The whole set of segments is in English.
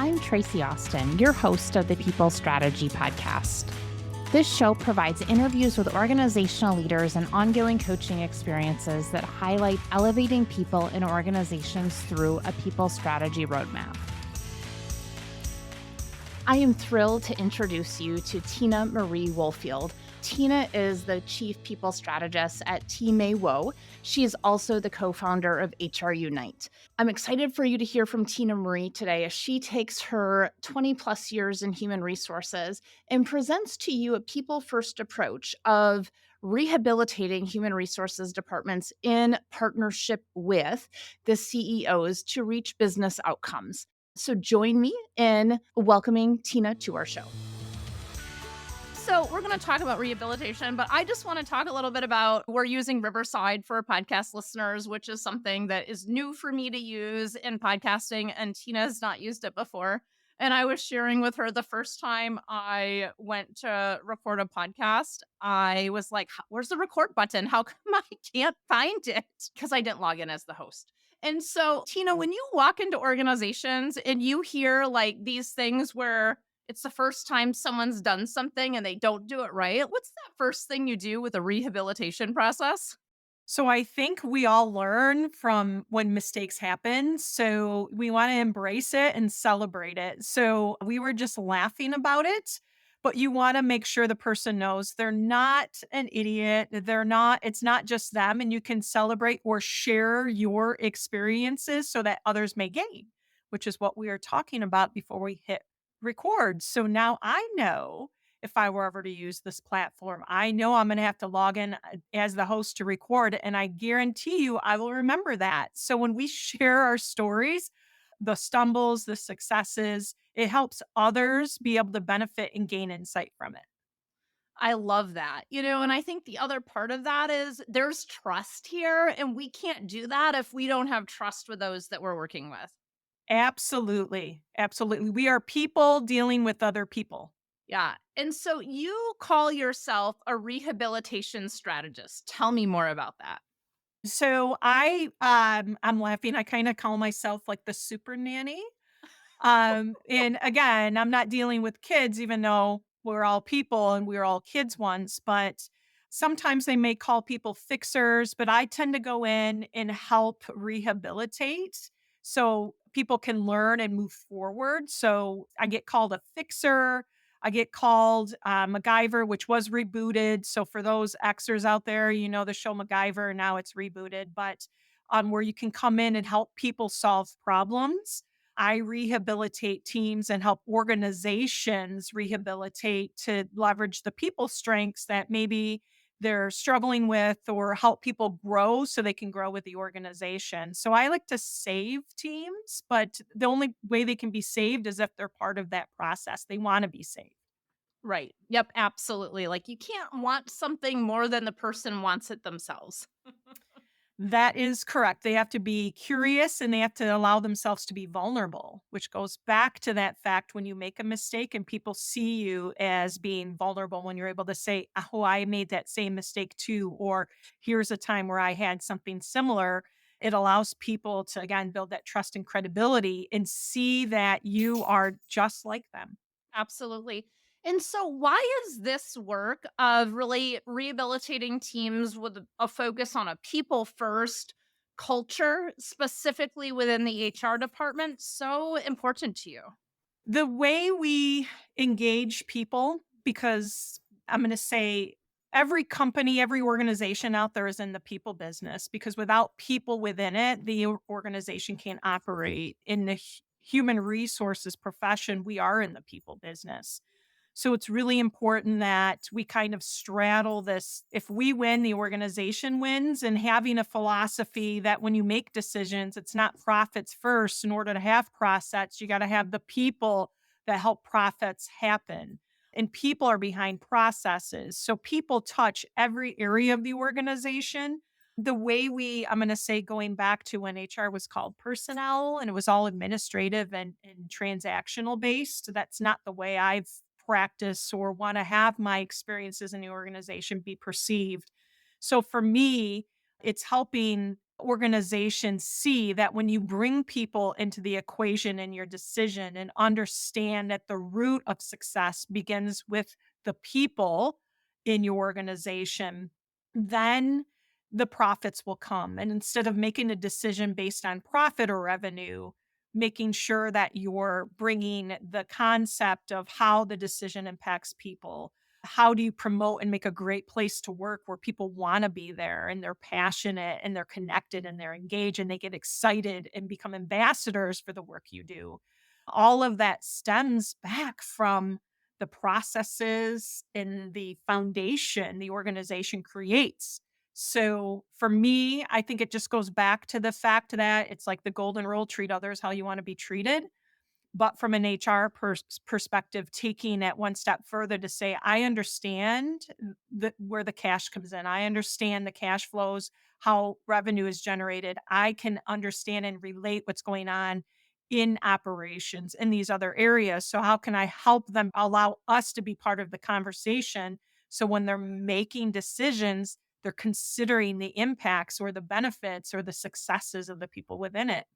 I'm Traci Austin, your host of the People Strategy Podcast. This show provides interviews with organizational leaders and ongoing coaching experiences that highlight elevating people in organizations through a people strategy roadmap. I am thrilled to introduce you to Tina-Marie Wohlfield. Tina is the Chief People Strategist at Tina-Marie Wohlfield. She is also the co-founder of HR Unite. I'm excited for you to hear from Tina-Marie today as she takes her 20 plus years in human resources and presents to you a people-first approach of rehabilitating human resources departments in partnership with the CEOs to reach business outcomes. So join me in welcoming Tina to our show. So we're going to talk about rehabilitation, but I just want to talk a little bit about, we're using Riverside for podcast listeners, which is something that is new for me to use in podcasting, and Tina has not used it before. And I was sharing with her the first time I went to record a podcast, I was like, where's the record button? How come I can't find it? Because I didn't log in as the host. And so, Tina, when you walk into organizations and you hear like these things where it's the first time someone's done something and they don't do it right, what's that first thing you do with a rehabilitation process? So I think we all learn from when mistakes happen. So we want to embrace it and celebrate it. So we were just laughing about it, but you want to make sure the person knows they're not an idiot. It's not just them. And you can celebrate or share your experiences so that others may gain, which is what we are talking about before we hit record. So now I know if I were ever to use this platform. I know I'm going to have to log in as the host to record, and I guarantee you I will remember that. So when we share our stories, the stumbles, the successes, it helps others be able to benefit and gain insight from it. I love that. And I think the other part of that is there's trust here, and we can't do that if we don't have trust with those that we're working with. Absolutely. Absolutely. We are people dealing with other people. Yeah. And so you call yourself a rehabilitation strategist. Tell me more about that. So I'm laughing. I kind of call myself like the super nanny. And again, I'm not dealing with kids, even though we're all people and we were all kids once, but sometimes they may call people fixers, but I tend to go in and help rehabilitate so people can learn and move forward. So I get called a fixer. I get called MacGyver, which was rebooted. So for those Xers out there, you know the show MacGyver, now it's rebooted, but where you can come in and help people solve problems. I rehabilitate teams and help organizations rehabilitate to leverage the people strengths that maybe they're struggling with or help people grow so they can grow with the organization. So I like to save teams, but the only way they can be saved is if they're part of that process. They want to be saved. Right. Yep. Absolutely. Like you can't want something more than the person wants it themselves. That is correct. They have to be curious and they have to allow themselves to be vulnerable, which goes back to that fact when you make a mistake and people see you as being vulnerable when you're able to say, oh, I made that same mistake too, or here's a time where I had something similar. It allows people to, again, build that trust and credibility and see that you are just like them. Absolutely. And so, why is this work of really rehabilitating teams with a focus on a people first culture, specifically within the HR department, so important to you? The way we engage people, because I'm going to say every company, every organization out there is in the people business, because without people within it, the organization can't operate. In the human resources profession, we are in the people business. So it's really important that we kind of straddle this. If we win, the organization wins, and having a philosophy that when you make decisions, it's not profits first. In order to have profits, you got to have the people that help profits happen. And people are behind processes. So people touch every area of the organization. The way I'm going to say, going back to when HR was called personnel and it was all administrative and transactional based, that's not the way I've practice or want to have my experiences in the organization be perceived. So for me, it's helping organizations see that when you bring people into the equation in your decision and understand that the root of success begins with the people in your organization, then the profits will come. And instead of making a decision based on profit or revenue, making sure that you're bringing the concept of how the decision impacts people. How do you promote and make a great place to work where people want to be there and they're passionate and they're connected and they're engaged and they get excited and become ambassadors for the work you do? All of that stems back from the processes and the foundation the organization creates. So for me, I think it just goes back to the fact that it's like the golden rule, treat others how you want to be treated. But from an HR perspective, taking it one step further to say, I understand where the cash comes in. I understand the cash flows, how revenue is generated. I can understand and relate what's going on in operations in these other areas. So, how can I help them allow us to be part of the conversation? So, when they're making decisions, they're considering the impacts or the benefits or the successes of the people within it.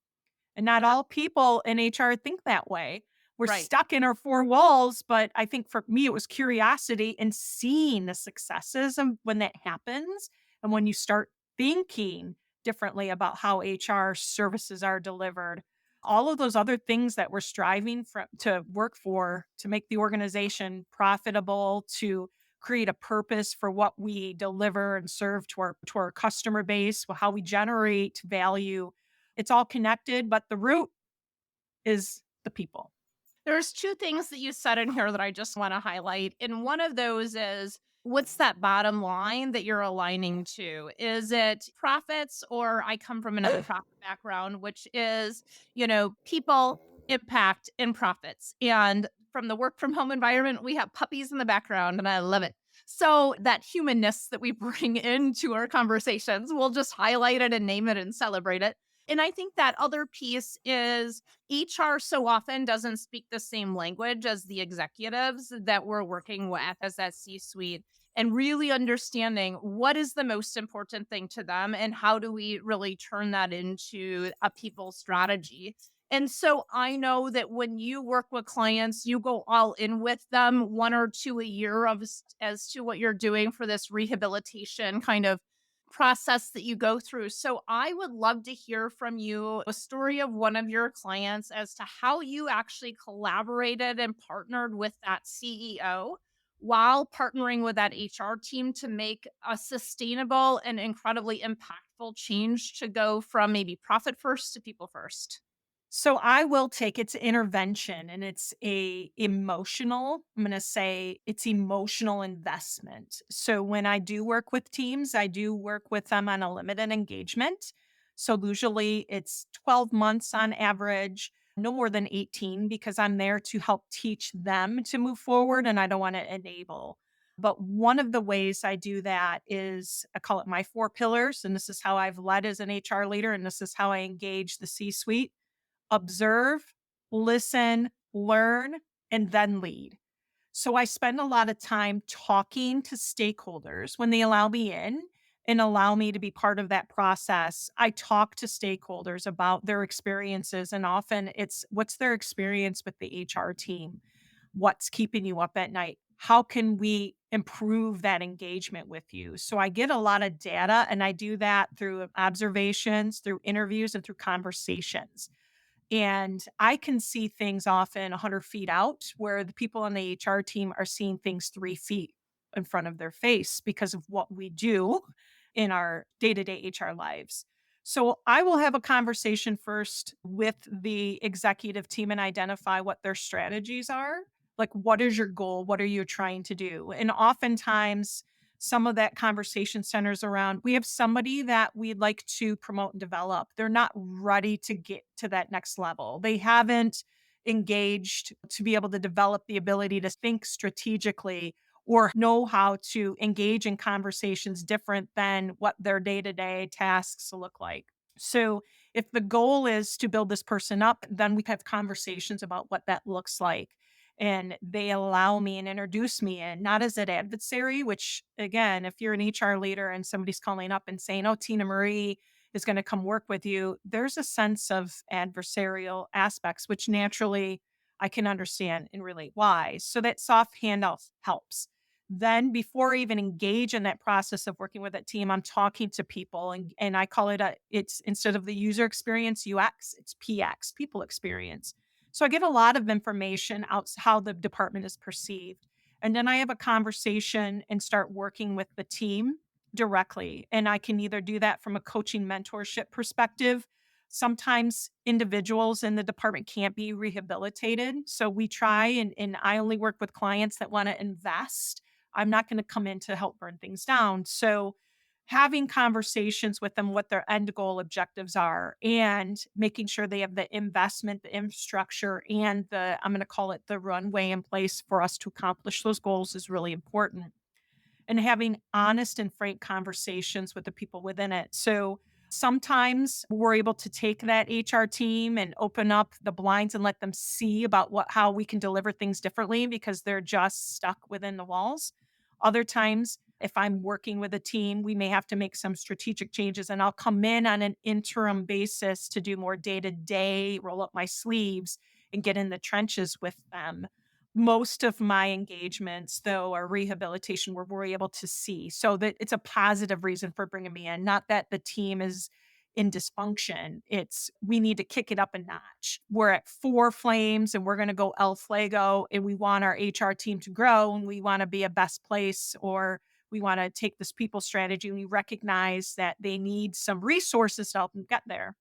And not Yeah, all people in HR think that way. We're right. stuck in our four walls, but I think for me, it was curiosity and seeing the successes and when that happens. And when you start thinking differently about how HR services are delivered, all of those other things that we're striving to work for, to make the organization profitable, to create a purpose for what we deliver and serve to our customer base, how we generate value, it's all connected, but the root is the people. There's 2 things that you said in here that I just wanna highlight, and one of those is, what's that bottom line that you're aligning to? Is it profits, or I come from a nonprofit background, which is, people, impact, and profits, and from the work from home environment, we have puppies in the background, and I love it. So, that humanness that we bring into our conversations, we'll just highlight it and name it and celebrate it, and I think that other piece is HR so often doesn't speak the same language as the executives that we're working with as that C suite, and really understanding what is the most important thing to them and how do we really turn that into a people strategy. And so I know that when you work with clients, you go all in with them, one or two a year as to what you're doing for this rehabilitation kind of process that you go through. So I would love to hear from you a story of one of your clients as to how you actually collaborated and partnered with that CEO while partnering with that HR team to make a sustainable and incredibly impactful change to go from maybe profit first to people first. So I will take it to intervention and it's a emotional, I'm going to say it's emotional investment. So when I do work with teams, I do work with them on a limited engagement. So usually it's 12 months on average, no more than 18 because I'm there to help teach them to move forward and I don't want to enable. But one of the ways I do that is I call it my four pillars. And this is how I've led as an HR leader. And this is how I engage the C suite: observe, listen, learn, and then lead. So I spend a lot of time talking to stakeholders when they allow me in and allow me to be part of that process. I talk to stakeholders about their experiences, and often it's what's their experience with the HR team? What's keeping you up at night? How can we improve that engagement with you? So I get a lot of data, and I do that through observations, through interviews, and through conversations. And I can see things often 100 feet out where the people on the HR team are seeing things 3 feet in front of their face because of what we do in our day to day HR lives. So I will have a conversation first with the executive team and identify what their strategies are. Like, what is your goal? What are you trying to do? And oftentimes, some of that conversation centers around we have somebody that we'd like to promote and develop. They're not ready to get to that next level. They haven't engaged to be able to develop the ability to think strategically or know how to engage in conversations different than what their day to day tasks look like. So, if the goal is to build this person up, then we have conversations about what that looks like. And they allow me and introduce me in, not as an adversary, which again, if you're an HR leader and somebody's calling up and saying, "Oh, Tina Marie is going to come work with you, there's a sense of adversarial aspects, which naturally I can understand and relate why. So that soft handoff helps. Then before I even engage in that process of working with that team, I'm talking to people and I call it it's instead of the user experience UX, it's PX, people experience. So I get a lot of information out how the department is perceived. And then I have a conversation and start working with the team directly. And I can either do that from a coaching mentorship perspective. Sometimes individuals in the department can't be rehabilitated. So we try, and I only work with clients that want to invest. I'm not going to come in to help burn things down. So having conversations with them, what their end goal objectives are, and making sure they have the investment, the infrastructure, and I'm going to call it the runway in place for us to accomplish those goals is really important. And having honest and frank conversations with the people within it. So sometimes we're able to take that HR team and open up the blinds and let them see about how we can deliver things differently because they're just stuck within the walls. Other times, if I'm working with a team, we may have to make some strategic changes and I'll come in on an interim basis to do more day to day, roll up my sleeves and get in the trenches with them. Most of my engagements, though, are rehabilitation where we're able to see. So that it's a positive reason for bringing me in, not that the team is in dysfunction. It's we need to kick it up a notch. We're at four flames and we're going to go El Flago and we want our HR team to grow and we want to be a best place or we want to take this people strategy and we recognize that they need some resources to help them get there.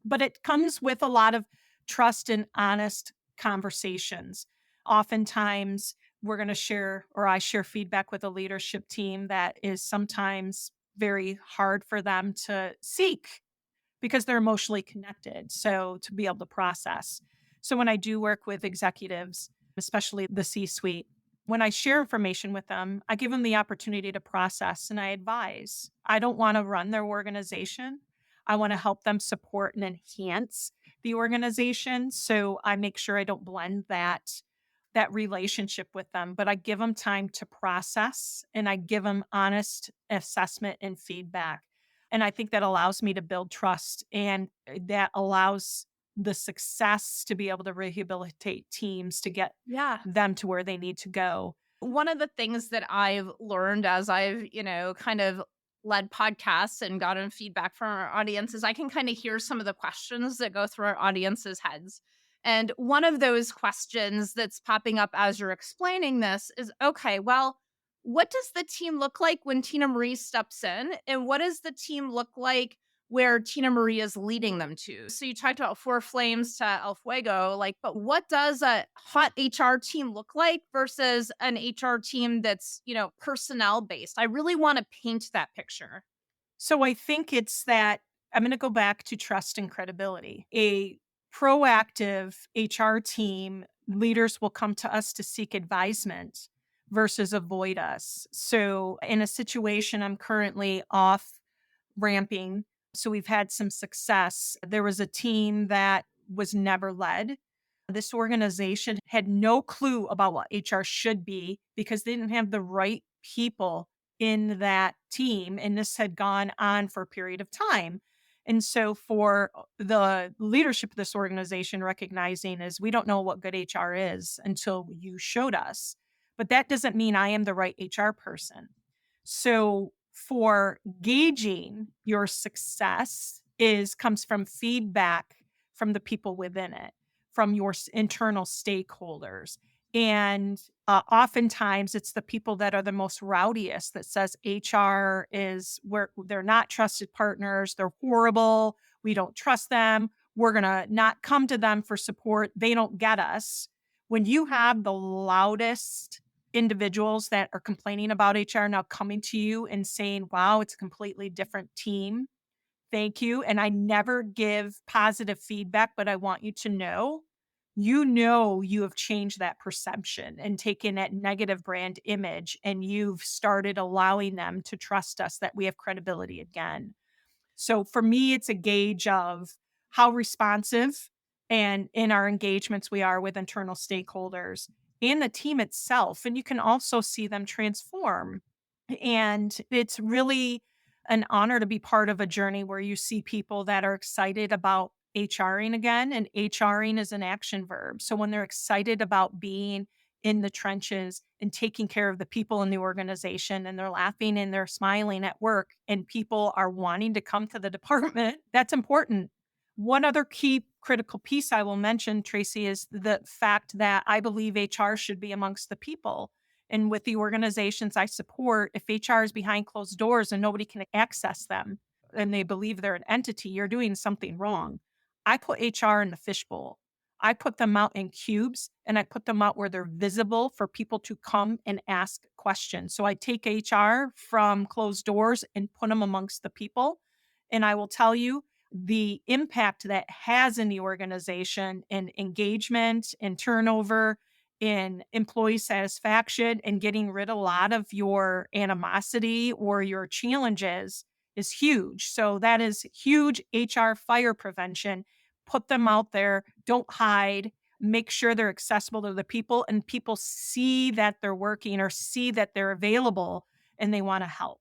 But it comes with a lot of trust and honest conversations. Oftentimes, we're going to share, or I share feedback with a leadership team that is sometimes very hard for them to seek because they're emotionally connected. So, to be able to process. So, when I do work with executives, especially the C suite, when I share information with them, I give them the opportunity to process and I advise. I don't want to run their organization. I want to help them support and enhance the organization. So I make sure I don't blend that relationship with them, but I give them time to process and I give them honest assessment and feedback. And I think that allows me to build trust and that allows the success to be able to rehabilitate teams to get Yeah. them to where they need to go. One of the things that I've learned as I've, kind of led podcasts and gotten feedback from our audience is I can kind of hear some of the questions that go through our audience's heads. And one of those questions that's popping up as you're explaining this is okay, well, what does the team look like when Tina Marie steps in? And what does the team look like where Tina Marie is leading them to? So you talked about Four Flames to El Fuego, like, but what does a hot HR team look like versus an HR team that's, personnel based? I really want to paint that picture. So I think it's that I'm going to go back to trust and credibility. A proactive HR team, leaders will come to us to seek advisement versus avoid us. So in a situation, I'm currently off ramping. So we've had some success. There was a team that was never led. This organization had no clue about what HR should be because they didn't have the right people in that team. And this had gone on for a period of time. And so for the leadership of this organization recognizing is we don't know what good HR is until you showed us. But that doesn't mean I am the right HR person. So for gauging your success is comes from feedback from the people within it, from your internal stakeholders. And oftentimes it's the people that are the most rowdiest that says HR is where they're not trusted partners. They're horrible. We don't trust them. We're going to not come to them for support. They don't get us. When you have the loudest individuals that are complaining about HR now coming to you and saying, wow, it's a completely different team. Thank you. And I never give positive feedback, but I want you know, you have changed that perception and taken that negative brand image and you've started allowing them to trust us that we have credibility again. So for me, it's a gauge of how responsive and in our engagements we are with internal stakeholders and the team itself. And you can also see them transform. And it's really an honor to be part of a journey where you see people that are excited about HRing again, and HRing is an action verb. So when they're excited about being in the trenches and taking care of the people in the organization and they're laughing and they're smiling at work and people are wanting to come to the department, that's important. One other key critical piece I will mention, Tracy, is the fact that I believe HR should be amongst the people. And with the organizations I support, if HR is behind closed doors and nobody can access them and they believe they're an entity, you're doing something wrong. I put HR in the fishbowl. I put them out in cubes and I put them out where they're visible for people to come and ask questions. So I take HR from closed doors and put them amongst the people. And I will tell you, the impact that has in the organization in engagement and turnover, in employee satisfaction, and getting rid of a lot of your animosity or your challenges is huge. So that is huge HR fire prevention. Put them out there, don't hide, make sure they're accessible to the people and people see that they're working or see that they're available and they want to help.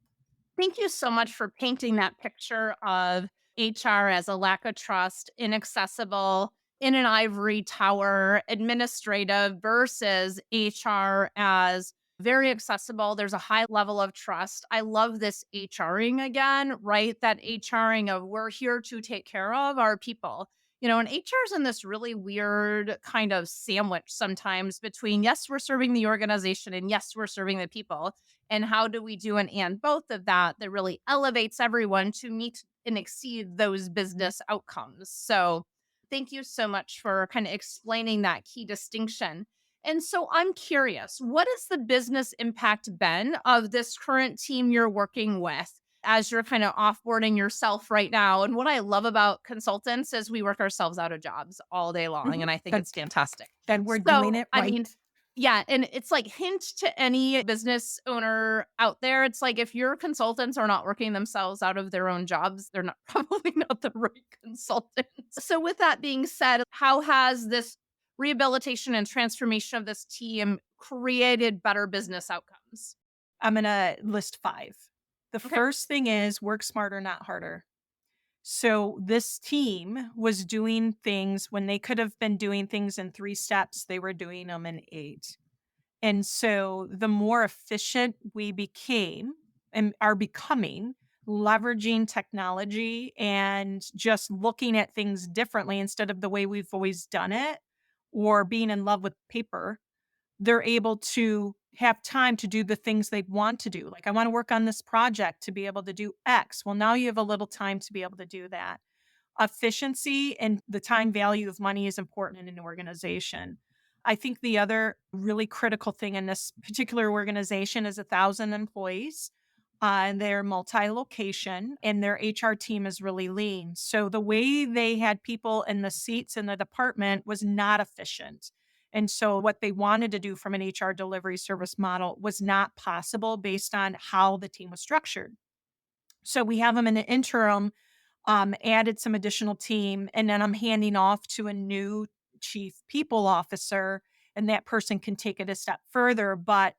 Thank you so much for painting that picture of HR as a lack of trust, inaccessible, in an ivory tower, administrative versus HR as very accessible. There's a high level of trust. I love this HRing again, right? That HRing of we're here to take care of our people. And HR's in this really weird kind of sandwich sometimes between, yes, we're serving the organization and yes, we're serving the people. And how do we do an and both of that that really elevates everyone to meet and exceed those business outcomes? So, thank you so much for kind of explaining that key distinction. And so, I'm curious, what has the business impact been of this current team you're working with as you're kind of offboarding yourself right now? And what I love about consultants is we work ourselves out of jobs all day long. Mhm. And I think Then, it's fantastic. then we're doing So, it I mean, right. yeah, and it's like hint to any business owner out there. It's like if your consultants are not working themselves out of their own jobs, they're not probably not the right consultants. So with that being said, how has this rehabilitation and transformation of this team created better business outcomes? I'm going to list five. The Okay. first thing is work smarter, not harder. So this team was doing things when they could have been doing things in three steps, they were doing them in eight. And so the more efficient we became and are becoming, leveraging technology and just looking at things differently instead of the way we've always done it or being in love with paper, they're able to have time to do the things they want to do. Like, I want to work on this project to be able to do X. Well, now you have a little time to be able to do that. Efficiency and the time value of money is important in an organization. I think the other really critical thing in this particular organization is 1,000 employees. And they're multi-location and their HR team is really lean. So the way they had people in the seats in the department was not efficient. And so what they wanted to do from an HR delivery service model was not possible based on how the team was structured. So we have them in the interim, added some additional team, and then I'm handing off to a new chief people officer, and that person can take it a step further. But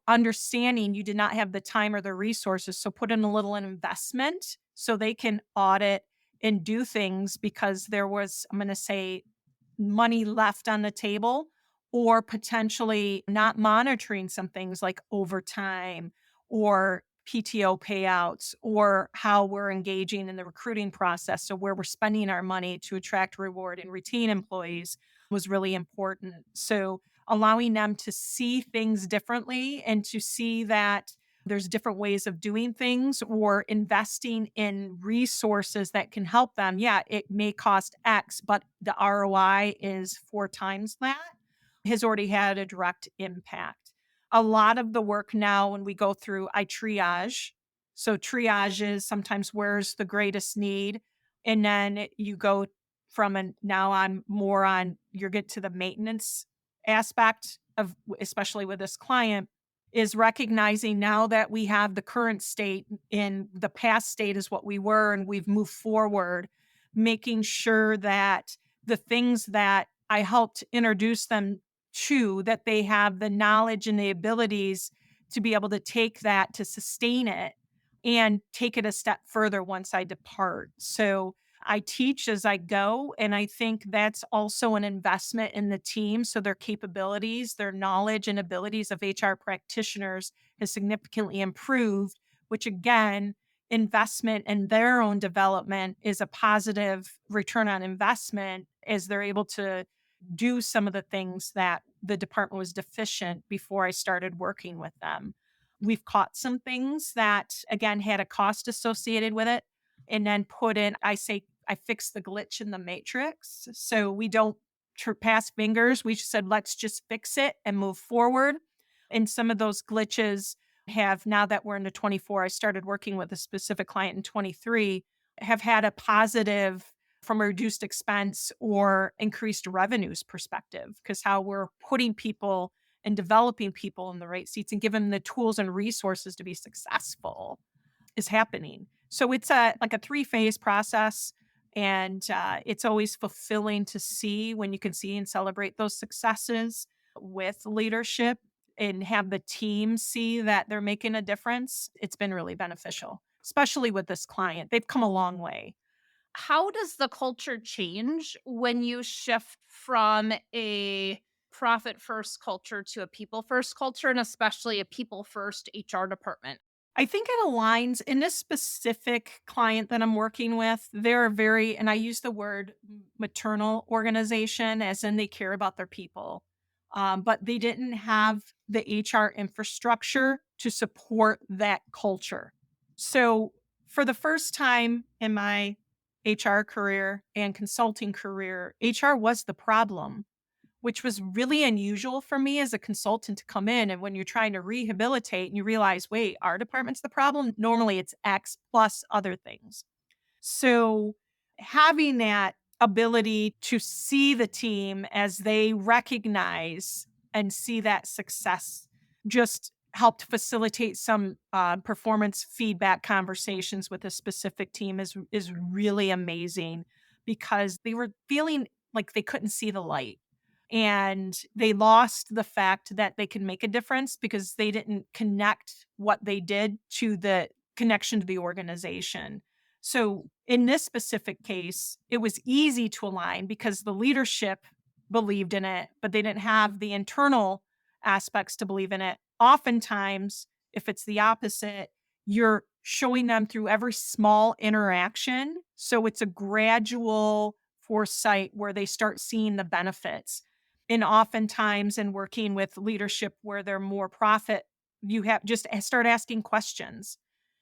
understanding you did not have the time or the resources, so put in a little investment so they can audit and do things because there was, I'm going to say, money left on the table or potentially not monitoring some things like overtime or PTO payouts or how we're engaging in the recruiting process. So, where we're spending our money to attract, reward, and retain employees was really important. So, allowing them to see things differently and to see that there's different ways of doing things or investing in resources that can help them. Yeah, it may cost X, but the ROI is four times that has already had a direct impact. A lot of the work now, when we go through, I triage. So, triage is sometimes where's the greatest need. And then you go from, and now I'm more on, you get to the maintenance aspect of, especially with this client, is recognizing now that we have the current state in the past state is what we were and we've moved forward, making sure that the things that I helped introduce them to, that they have the knowledge and the abilities to be able to take that to sustain it. and take it a step further once I depart. So I teach as I go. And I think that's also an investment in the team. So their capabilities, their knowledge and abilities of HR practitioners has significantly improved, which again, investment in their own development is a positive return on investment as they're able to do some of the things that the department was deficient before I started working with them. We've caught some things that, again, had a cost associated with it and then put in, I say, I fixed the glitch in the matrix. So we don't pass fingers. We just said, let's just fix it and move forward. And some of those glitches have, now that we're into 24, I started working with a specific client in 23, have had a positive from a reduced expense or increased revenues perspective, because how we're putting people and developing people in the right seats and giving them the tools and resources to be successful is happening. So it's a like a three-phase process, and it's always fulfilling to see when you can see and celebrate those successes with leadership and have the team see that they're making a difference. It's been really beneficial, especially with this client. They've come a long way. How does the culture change when you shift from a profit first culture to a people first culture, and especially a people first HR department? I think it aligns in this specific client that I'm working with. They're very, and I use the word maternal organization, as in they care about their people. But they didn't have the HR infrastructure to support that culture. So, for the first time in my HR career and consulting career, HR was the problem, which was really unusual for me as a consultant to come in. And when you're trying to rehabilitate and you realize, wait, our department's the problem. Normally it's X plus other things. So having that ability to see the team as they recognize and see that success just helped facilitate some performance feedback conversations with a specific team is really amazing, because they were feeling like they couldn't see the light, and they lost the fact that they can make a difference because they didn't connect what they did to the connection to the organization. So, in this specific case, it was easy to align because the leadership believed in it, but they didn't have the internal aspects to believe in it. Oftentimes, if it's the opposite, you're showing them through every small interaction. So, it's a gradual foresight where they start seeing the benefits. And oftentimes, in working with leadership where they're more profit, you have just start asking questions.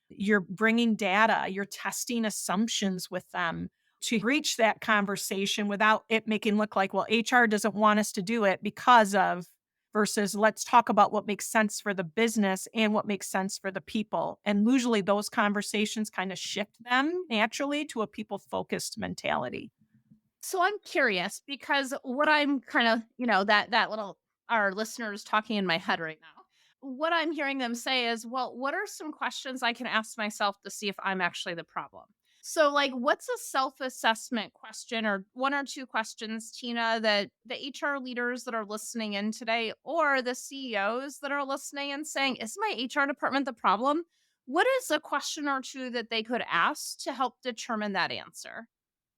You're bringing data, you're testing assumptions with them to reach that conversation without it making look like, well, HR doesn't want us to do it because of, versus let's talk about what makes sense for the business and what makes sense for the people. And usually those conversations kind of shift them naturally to a people focused mentality. So I'm curious because what I'm kind of, that little our listeners talking in my head right now. What I'm hearing them say is, well, what are some questions I can ask myself to see if I'm actually the problem? So, like, what's a self assessment question or one or two questions, Tina, that the HR leaders that are listening in today or the CEOs that are listening and saying, is my HR department the problem? What is a question or two that they could ask to help determine that answer?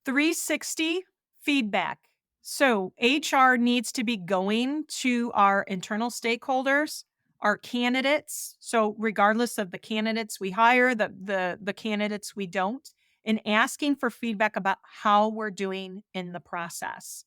360 feedback. So HR needs to be going to our internal stakeholders, our candidates. So regardless of the candidates we hire, the candidates we don't, and asking for feedback about how we're doing in the process.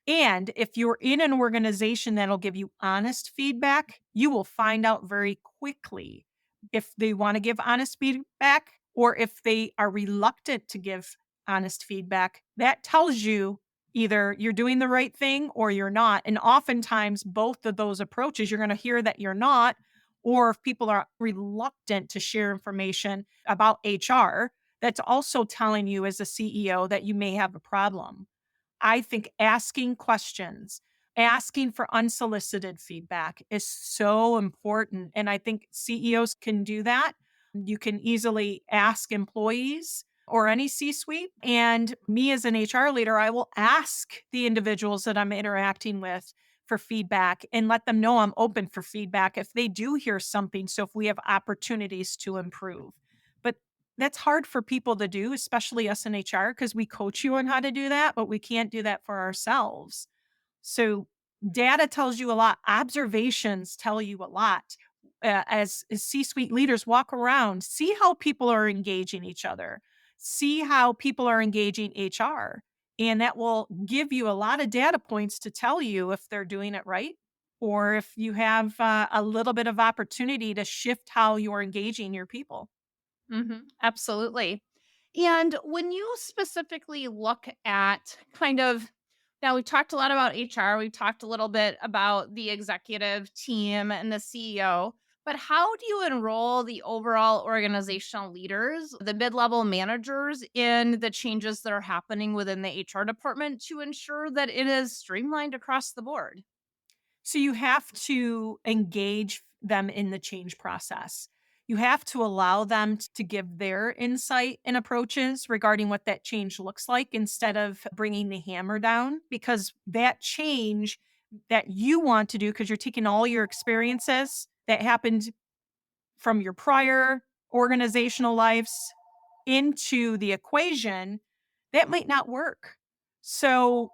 And if you're in an organization that'll give you honest feedback, you will find out very quickly if they want to give honest feedback or if they are reluctant to give honest feedback. That tells you either you're doing the right thing or you're not. And oftentimes, both of those approaches, you're going to hear that you're not, or if people are reluctant to share information about HR, that's also telling you as a CEO that you may have a problem. I think asking questions, asking for unsolicited feedback is so important. And I think CEOs can do that. You can easily ask employees or any C suite. And me as an HR leader, I will ask the individuals that I'm interacting with for feedback and let them know I'm open for feedback if they do hear something. So if we have opportunities to improve. that's hard for people to do, especially us in HR, because we coach you on how to do that, but we can't do that for ourselves. So data tells you a lot. Observations tell you a lot. As C-suite leaders walk around, see how people are engaging each other, see how people are engaging HR, and that will give you a lot of data points to tell you if they're doing it right or if you have a little bit of opportunity to shift how you're engaging your people. Absolutely. And when you specifically look at kind of now we've talked a lot about HR, we've talked a little bit about the executive team and the CEO, but how do you enroll the overall organizational leaders, the mid-level managers in the changes that are happening within the HR department to ensure that it is streamlined across the board? So you have to engage them in the change process. You have to allow them to give their insight and approaches regarding what that change looks like instead of bringing the hammer down, because that change that you want to do, because you're taking all your experiences that happened from your prior organizational lives into the equation, that might not work. So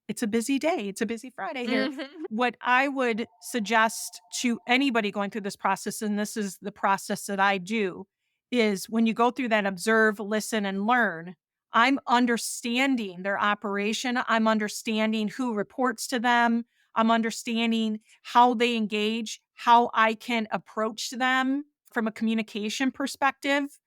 it's a busy day. It's a busy Friday here. Mhm. What I would suggest to anybody going through this process, and this is the process that I do, is when you go through that observe, listen, and learn, I'm understanding their operation. I'm understanding who reports to them. I'm understanding how they engage, how I can approach them from a communication perspective.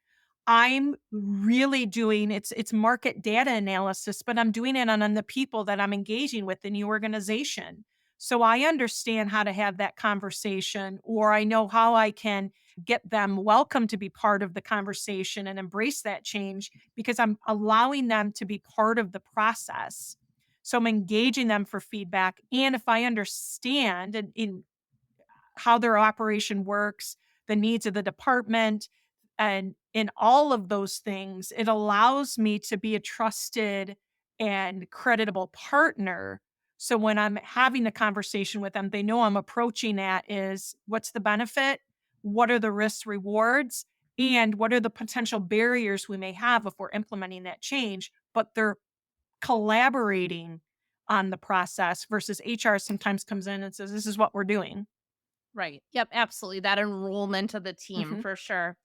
I'm really doing it's market data analysis, but I'm doing it on the people that I'm engaging with in the organization. So I understand how to have that conversation, or I know how I can get them welcome to be part of the conversation and embrace that change because I'm allowing them to be part of the process. So I'm engaging them for feedback. And if I understand in how their operation works, the needs of the department, and in all of those things, it allows me to be a trusted and creditable partner. So when I'm having a conversation with them, they know I'm approaching that is what's the benefit? What are the risks, rewards? And what are the potential barriers we may have if we're implementing that change? But they're collaborating on the process versus HR sometimes comes in and says, this is what we're doing. Right. Yep, absolutely. That enrollment of the team Mhm. for sure.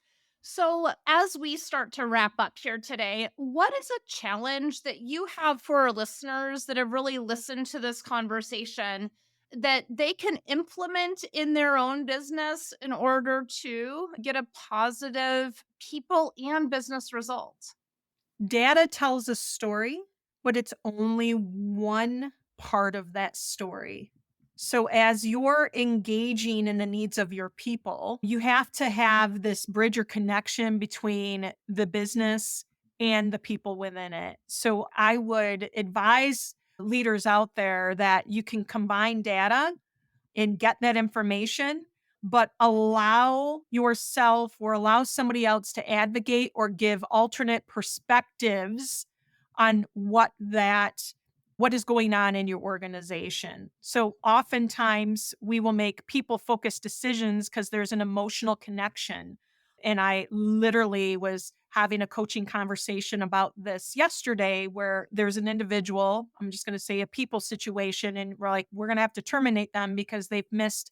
So, as we start to wrap up here today, what is a challenge that you have for our listeners that have really listened to this conversation that they can implement in their own business in order to get a positive people and business result? Data tells a story, but it's only one part of that story. So, as you're engaging in the needs of your people, you have to have this bridge or connection between the business and the people within it. So, I would advise leaders out there that you can combine data and get that information, but allow yourself or allow somebody else to advocate or give alternate perspectives on what is going on in your organization. So oftentimes we will make people focused decisions because there's an emotional connection. And I literally was having a coaching conversation about this yesterday where there's an individual, I'm just going to say a people situation, and we're like, we're going to have to terminate them because they've missed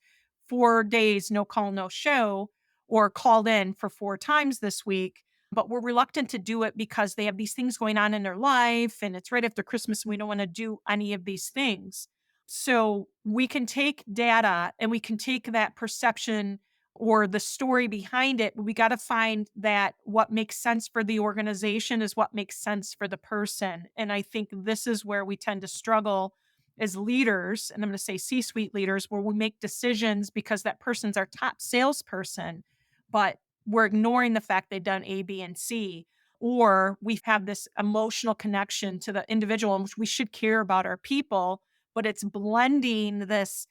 4 days, no call, no show, or called in for 4 times this week. But we're reluctant to do it because they have these things going on in their life and it's right after Christmas and we don't want to do any of these things. So we can take data and we can take that perception or the story behind it, but we got to find that what makes sense for the organization is what makes sense for the person. And I think this is where we tend to struggle as leaders, and I'm going to say C-suite leaders, where we make decisions because that person's our top salesperson, but we're ignoring the fact they've done A, B, and C, or we have this emotional connection to the individual, which we should care about our people, but it's blending this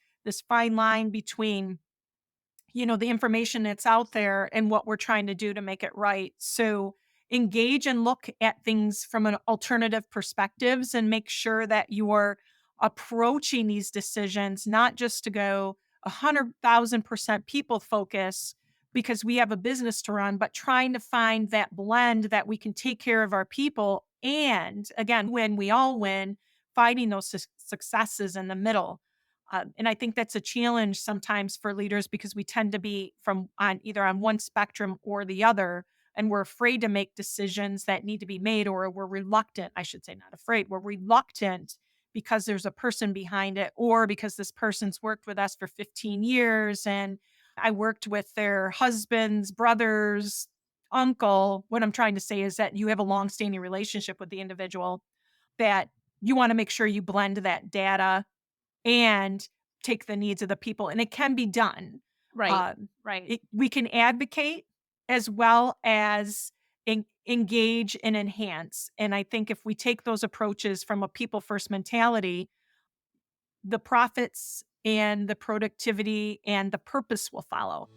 fine line between the information that's out there and what we're trying to do to make it right. So engage and look at things from an alternative perspectives and make sure that you are approaching these decisions not just to go 100,000% people focus, because we have a business to run, but trying to find that blend that we can take care of our people. And again, when we all win, finding those successes in the middle. And I think that's a challenge sometimes for leaders because we tend to be from on either on one spectrum or the other. And we're afraid to make decisions that need to be made, or we're reluctant. I should say, not afraid. We're reluctant because there's a person behind it, or because this person's worked with us for 15 years and I worked with their husbands, brothers, uncle. What I'm trying to say is that you have a long-standing relationship with the individual, that you want to make sure you blend that data and take the needs of the people. And it can be done. Right. Um, Right. we can advocate as well as engage and enhance. And I think if we take those approaches from a people first mentality, the profits and the productivity and the purpose will follow.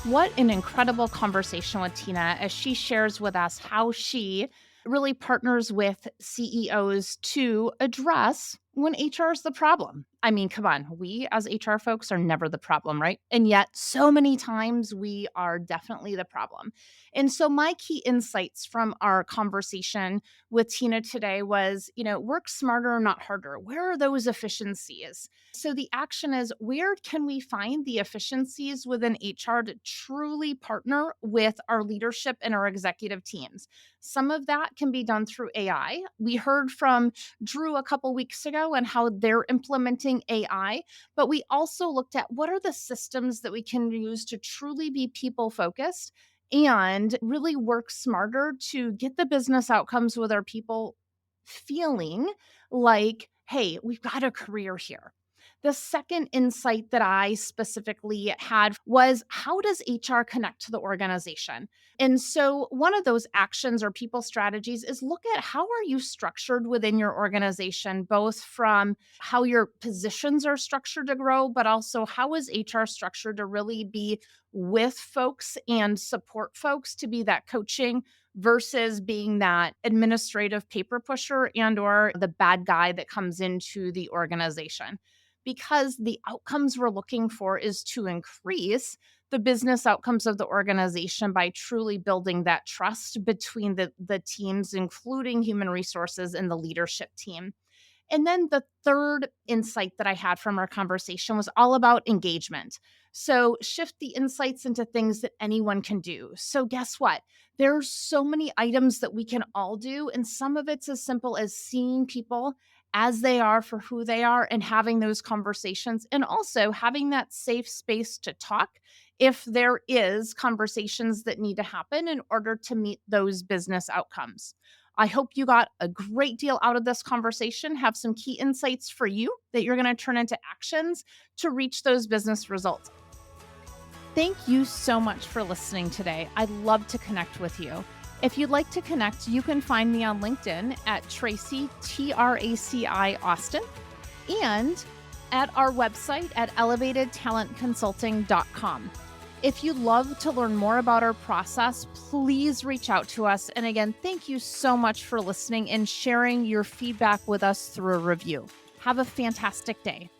What an incredible conversation with Tina as she shares with us how she really partners with CEOs to address when HR is the problem. I mean, come on, we as HR folks are never the problem, right? And yet, so many times we are definitely the problem. And so, my key insights from our conversation with Tina today was, work smarter, not harder. Where are those efficiencies? So the action is, where can we find the efficiencies within HR to truly partner with our leadership and our executive teams? Some of that can be done through AI. We heard from Drew a couple weeks ago and how they're implementing AI, but we also looked at what are the systems that we can use to truly be people focused and really work smarter to get the business outcomes with our people feeling like, hey, we've got a career here. The second insight that I specifically had was, how does HR connect to the organization? And so one of those actions or people strategies is look at how are you structured within your organization, both from how your positions are structured to grow, but also how is HR structured to really be with folks and support folks to be that coaching versus being that administrative paper pusher and or the bad guy that comes into the organization, because the outcomes we're looking for is to increase the business outcomes of the organization by truly building that trust between the teams, including human resources and the leadership team. And then the third insight that I had from our conversation was all about engagement. So shift the insights into things that anyone can do. So guess what? There's so many items that we can all do. And some of it's as simple as seeing people as they are for who they are and having those conversations, and also having that safe space to talk if there is conversations that need to happen in order to meet those business outcomes. I hope you got a great deal out of this conversation, have some key insights for you that you're going to turn into actions to reach those business results. Thank you so much for listening today. I'd love to connect with you. If you'd like to connect, you can find me on LinkedIn at Traci, Traci Austin, and at our website at elevatedtalentconsulting.com. If you'd love to learn more about our process, please reach out to us. And again, thank you so much for listening and sharing your feedback with us through a review. Have a fantastic day.